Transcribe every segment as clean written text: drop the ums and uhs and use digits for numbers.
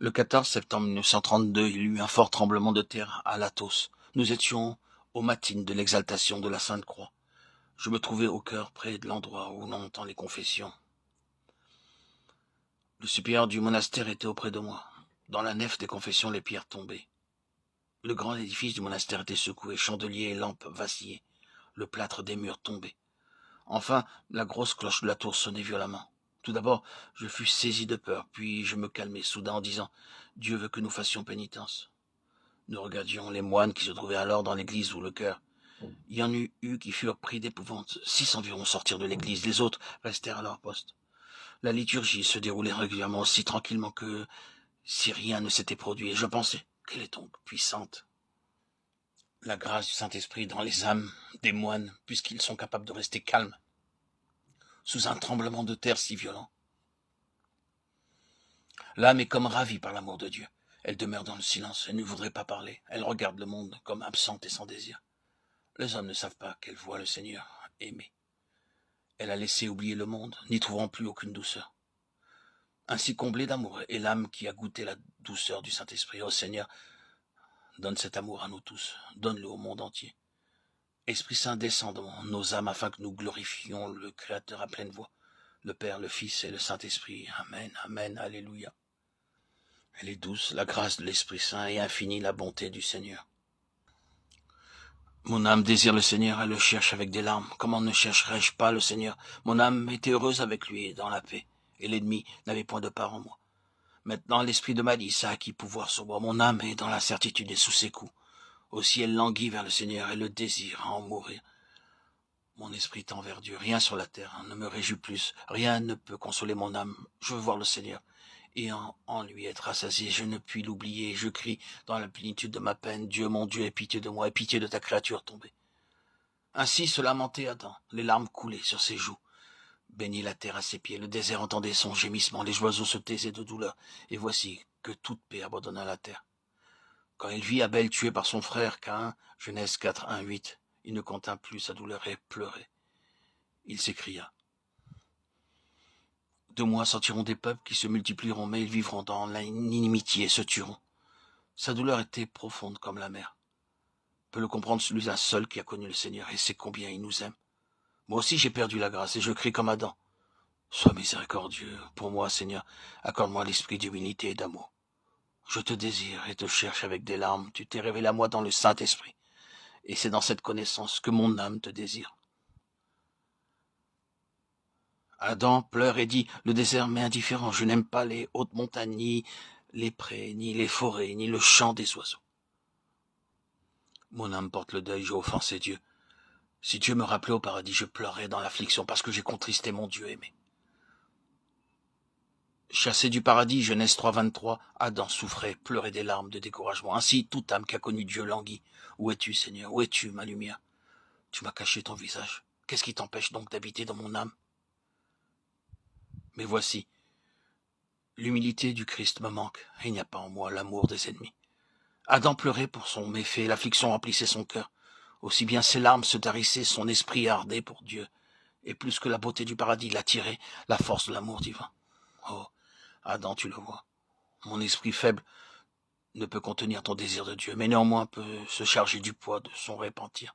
Le 14 septembre 1932, il y eut un fort tremblement de terre à Latos. Nous étions aux matines de l'exaltation de la Sainte Croix. Je me trouvais au cœur près de l'endroit où l'on entend les confessions. Le supérieur du monastère était auprès de moi. Dans la nef des confessions, les pierres tombaient. Le grand édifice du monastère était secoué, chandeliers et lampes vacillaient. Le plâtre des murs tombait. Enfin, la grosse cloche de la tour sonnait violemment. Tout d'abord, je fus saisi de peur, puis je me calmai soudain en disant « Dieu veut que nous fassions pénitence ». Nous regardions les moines qui se trouvaient alors dans l'église ou le chœur. Il y en eut qui furent pris d'épouvante. 6 environ sortirent de l'église, les autres restèrent à leur poste. La liturgie se déroulait régulièrement aussi tranquillement que si rien ne s'était produit, et je pensais, quelle est donc puissante la grâce du Saint-Esprit dans les âmes des moines, puisqu'ils sont capables de rester calmes sous un tremblement de terre si violent. L'âme est comme ravie par l'amour de Dieu. Elle demeure dans le silence, elle ne voudrait pas parler, elle regarde le monde comme absente et sans désir. Les hommes ne savent pas qu'elle voit le Seigneur aimer. Elle a laissé oublier le monde, n'y trouvant plus aucune douceur. Ainsi comblée d'amour est l'âme qui a goûté la douceur du Saint-Esprit. Ô Seigneur, donne cet amour à nous tous, donne-le au monde entier. Esprit Saint, descend dans nos âmes afin que nous glorifions le Créateur à pleine voix, le Père, le Fils et le Saint-Esprit. Amen, Amen, Alléluia. Elle est douce, la grâce de l'Esprit Saint, et infinie la bonté du Seigneur. Mon âme désire le Seigneur, elle le cherche avec des larmes. Comment ne chercherais-je pas le Seigneur? Mon âme était heureuse avec lui dans la paix, et l'ennemi n'avait point de part en moi. Maintenant l'esprit de malice a acquis pouvoir sur moi. Mon âme est dans l'incertitude et sous ses coups. Aussi elle languit vers le Seigneur, et le désire à en mourir. Mon esprit tend vers Dieu, rien sur la terre ne me réjouit plus, rien ne peut consoler mon âme. Je veux voir le Seigneur, et en lui être rassasié. Je ne puis l'oublier, je crie dans la plénitude de ma peine, Dieu mon Dieu, aie pitié de moi, aie pitié de ta créature tombée. Ainsi se lamentait Adam, les larmes coulaient sur ses joues. Bénit la terre à ses pieds, le désert entendait son gémissement, les oiseaux se taisaient de douleur, et voici que toute paix abandonna la terre. Quand il vit Abel tué par son frère Caïn, Genèse 4, 1, 8, il ne contint plus sa douleur et pleurait. Il s'écria. De moi sortiront des peuples qui se multiplieront, mais ils vivront dans l'inimitié et se tueront. Sa douleur était profonde comme la mer. Peut le comprendre celui-là seul qui a connu le Seigneur et sait combien il nous aime. Moi aussi j'ai perdu la grâce et je crie comme Adam. Sois miséricordieux pour moi, Seigneur. Accorde-moi l'esprit d'humilité et d'amour. Je te désire et te cherche avec des larmes. Tu t'es révélé à moi dans le Saint-Esprit. Et c'est dans cette connaissance que mon âme te désire. Adam pleure et dit, le désert m'est indifférent. Je n'aime pas les hautes montagnes, ni les prés, ni les forêts, ni le chant des oiseaux. Mon âme porte le deuil, j'ai offensé Dieu. Si Dieu me rappelait au paradis, je pleurerais dans l'affliction parce que j'ai contristé mon Dieu aimé. Chassé du paradis, Genèse 3, 23, Adam souffrait, pleurait des larmes de découragement. Ainsi, toute âme qui a connu Dieu languit. Où es-tu, Seigneur? Où es-tu, ma lumière? Tu m'as caché ton visage. Qu'est-ce qui t'empêche donc d'habiter dans mon âme? Mais voici, l'humilité du Christ me manque, et il n'y a pas en moi l'amour des ennemis. Adam pleurait pour son méfait, l'affliction remplissait son cœur. Aussi bien ses larmes se tarissaient, son esprit ardait pour Dieu. Et plus que la beauté du paradis l'attirait, la force de l'amour divin. Oh, Adam, tu le vois. Mon esprit faible ne peut contenir ton désir de Dieu, mais néanmoins peut se charger du poids de son repentir.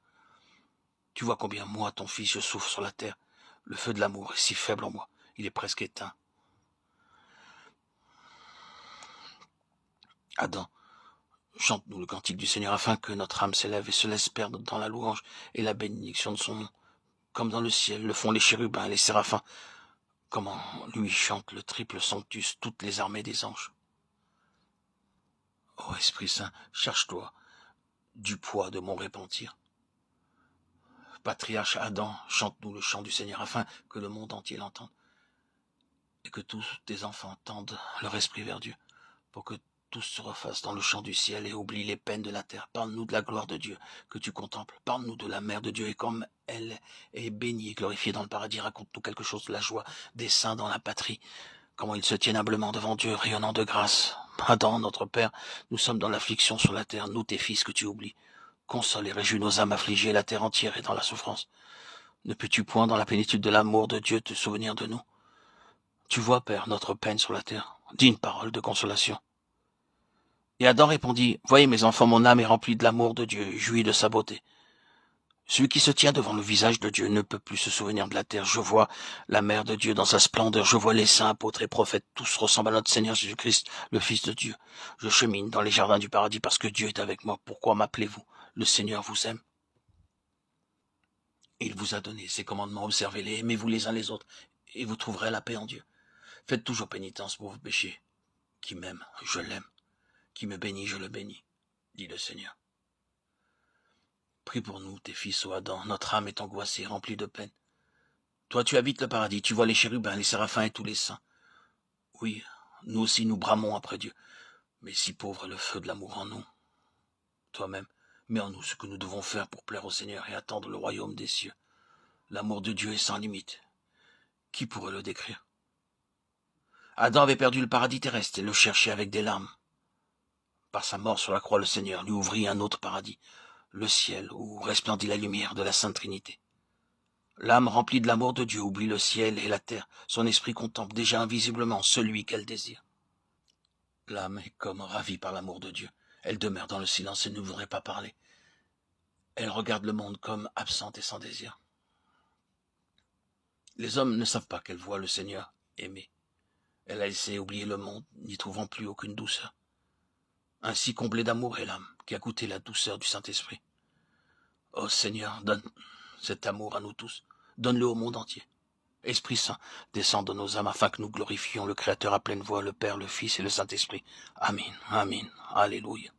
Tu vois combien moi, ton fils, je souffre sur la terre. Le feu de l'amour est si faible en moi, il est presque éteint. Adam, chante-nous le cantique du Seigneur afin que notre âme s'élève et se laisse perdre dans la louange et la bénédiction de son nom, comme dans le ciel le font les chérubins et les séraphins. Comment lui chante le triple sanctus toutes les armées des anges. Ô Esprit Saint, cherche-toi du poids de mon repentir. Patriarche Adam, chante-nous le chant du Seigneur afin que le monde entier l'entende et que tous tes enfants tendent leur esprit vers Dieu pour que tous se refassent dans le chant du ciel et oublient les peines de la terre. Parle-nous de la gloire de Dieu que tu contemples. Parle-nous de la mère de Dieu et comme elle est bénie et glorifiée dans le paradis, raconte-nous quelque chose de la joie des saints dans la patrie. Comment ils se tiennent humblement devant Dieu, rayonnant de grâce. Adam, notre Père, nous sommes dans l'affliction sur la terre, nous tes fils que tu oublies. Console et réjouis nos âmes affligées, la terre entière est dans la souffrance. Ne peux-tu point, dans la plénitude de l'amour de Dieu, te souvenir de nous? Tu vois, Père, notre peine sur la terre. Dis une parole de consolation. Et Adam répondit, « Voyez mes enfants, mon âme est remplie de l'amour de Dieu, jouit de sa beauté. Celui qui se tient devant le visage de Dieu ne peut plus se souvenir de la terre. Je vois la mère de Dieu dans sa splendeur. Je vois les saints, apôtres et prophètes. Tous ressemblent à notre Seigneur Jésus-Christ, le Fils de Dieu. Je chemine dans les jardins du paradis parce que Dieu est avec moi. Pourquoi m'appelez-vous? Le Seigneur vous aime. Il vous a donné ses commandements. Observez-les, aimez-vous les uns les autres, et vous trouverez la paix en Dieu. Faites toujours pénitence pour vos péchés. Qui m'aime, je l'aime. Qui me bénit, je le bénis, dit le Seigneur. Prie pour nous, tes fils, ô Adam, notre âme est angoissée, remplie de peine. Toi, tu habites le paradis, tu vois les chérubins, les séraphins et tous les saints. Oui, nous aussi nous bramons après Dieu, mais si pauvre est le feu de l'amour en nous. Toi-même, mets en nous ce que nous devons faire pour plaire au Seigneur et attendre le royaume des cieux. L'amour de Dieu est sans limite. Qui pourrait le décrire? Adam avait perdu le paradis terrestre et le cherchait avec des larmes. Par sa mort sur la croix, le Seigneur lui ouvrit un autre paradis, le ciel où resplendit la lumière de la Sainte Trinité. L'âme remplie de l'amour de Dieu oublie le ciel et la terre. Son esprit contemple déjà invisiblement celui qu'elle désire. L'âme est comme ravie par l'amour de Dieu. Elle demeure dans le silence et ne voudrait pas parler. Elle regarde le monde comme absente et sans désir. Les hommes ne savent pas qu'elle voit le Seigneur aimer. Elle a laissé oublier le monde, n'y trouvant plus aucune douceur. Ainsi comblée d'amour est l'âme, qui a goûté la douceur du Saint-Esprit. Ô Seigneur, donne cet amour à nous tous, donne-le au monde entier. Esprit Saint, descends dans nos âmes afin que nous glorifions le Créateur à pleine voix, le Père, le Fils et le Saint-Esprit. Amen, Amen, Alléluia.